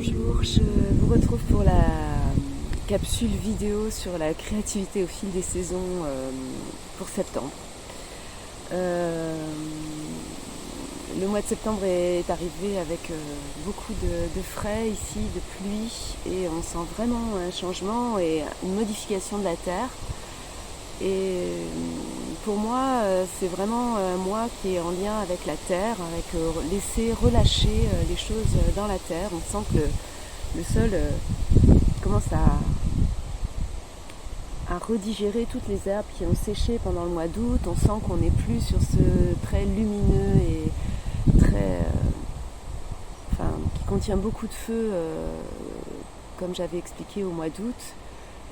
Bonjour, je vous retrouve pour la capsule vidéo sur la créativité au fil des saisons pour septembre. Le mois de septembre est arrivé avec beaucoup de frais ici, de pluie, et on sent vraiment un changement et une modification de la terre. Et pour moi, c'est vraiment un mois qui est en lien avec la terre, avec laisser relâcher les choses dans la terre. On sent que le sol commence à redigérer toutes les herbes qui ont séché pendant le mois d'août. On sent qu'on n'est plus sur ce trait lumineux et très, qui contient beaucoup de feu, comme j'avais expliqué au mois d'août.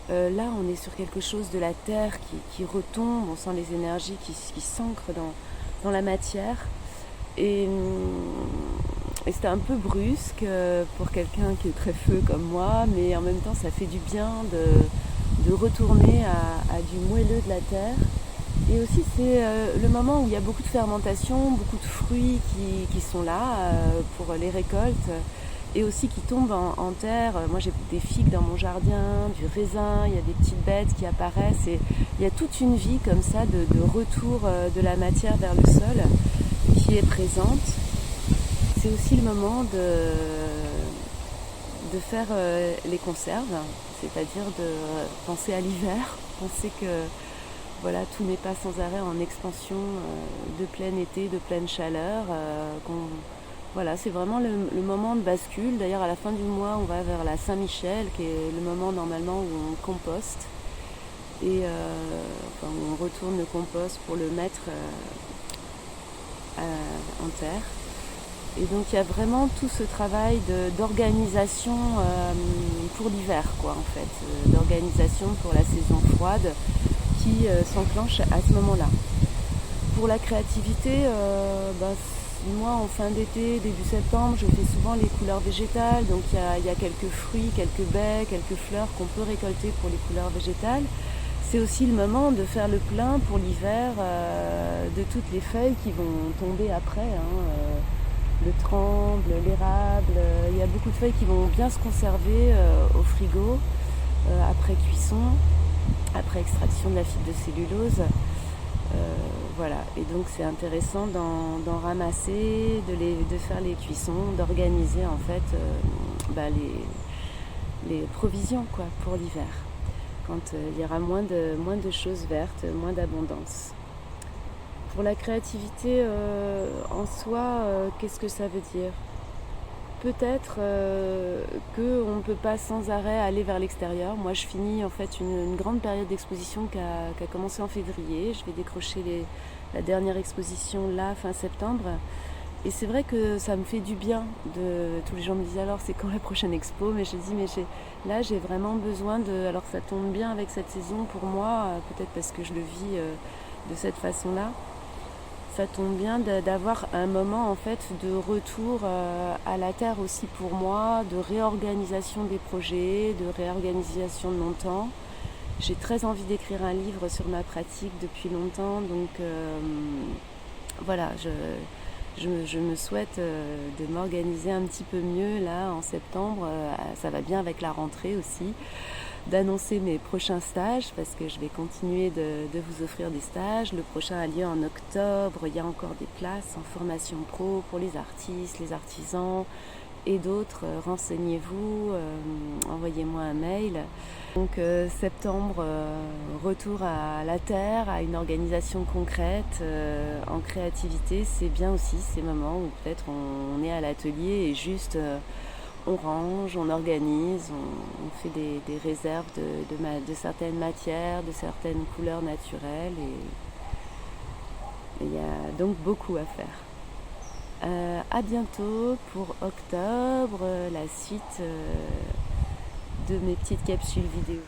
Là, on est sur quelque chose de la terre qui retombe, on sent les énergies qui s'ancrent dans la matière. Et c'était un peu brusque pour quelqu'un qui est très feu comme moi, mais en même temps, ça fait du bien de retourner à du moelleux de la terre. Et aussi, c'est le moment où il y a beaucoup de fermentation, beaucoup de fruits qui sont là pour les récoltes. Et aussi qui tombent en terre. Moi j'ai des figues dans mon jardin, du raisin, il y a des petites bêtes qui apparaissent et il y a toute une vie comme ça de retour de la matière vers le sol qui est présente. C'est aussi le moment de faire les conserves, c'est-à-dire de penser à l'hiver, penser que voilà, tout n'est pas sans arrêt en expansion de plein été, de pleine chaleur, Voilà, c'est vraiment le moment de bascule. D'ailleurs, à la fin du mois, on va vers la Saint-Michel, qui est le moment normalement où on composte. Et où on retourne le compost pour le mettre en terre. Et donc, il y a vraiment tout ce travail d'organisation pour l'hiver, quoi, en fait. D'organisation pour la saison froide qui s'enclenche à ce moment-là. Pour la créativité, moi, en fin d'été, début septembre, je fais souvent les couleurs végétales. Donc, il y a quelques fruits, quelques baies, quelques fleurs qu'on peut récolter pour les couleurs végétales. C'est aussi le moment de faire le plein pour l'hiver de toutes les feuilles qui vont tomber après. Le tremble, l'érable. Il y a beaucoup de feuilles qui vont bien se conserver au frigo après cuisson, après extraction de la fibre de cellulose. Voilà, et donc c'est intéressant d'en ramasser, de faire les cuissons, d'organiser en fait les provisions quoi, pour l'hiver, quand il y aura moins de choses vertes, moins d'abondance. Pour la créativité en soi, qu'est-ce que ça veut dire ? Peut-être qu'on ne peut pas sans arrêt aller vers l'extérieur. Moi, je finis en fait une grande période d'exposition qui a commencé en février. Je vais décrocher la dernière exposition là, fin septembre. Et c'est vrai que ça me fait du bien. Tous les gens me disent alors c'est quand la prochaine expo ? Mais je dis mais là j'ai vraiment besoin de... Alors ça tombe bien avec cette saison pour moi, peut-être parce que je le vis de cette façon-là. Ça tombe bien d'avoir un moment en fait de retour à la terre aussi pour moi, de réorganisation des projets, de réorganisation de mon temps. J'ai très envie d'écrire un livre sur ma pratique depuis longtemps, donc voilà, je me souhaite de m'organiser un petit peu mieux là en septembre. Ça va bien avec la rentrée aussi. D'annoncer mes prochains stages parce que je vais continuer de vous offrir des stages. Le prochain a lieu en octobre. Il y a encore des places en formation pro pour les artistes, les artisans et d'autres. Renseignez-vous, envoyez-moi un mail. Donc septembre, retour à la terre, à une organisation concrète en créativité. C'est bien aussi ces moments où peut-être on est à l'atelier et juste... on range, on organise, on fait des réserves de certaines matières, de certaines couleurs naturelles et il y a donc beaucoup à faire. À bientôt pour octobre, la suite de mes petites capsules vidéo.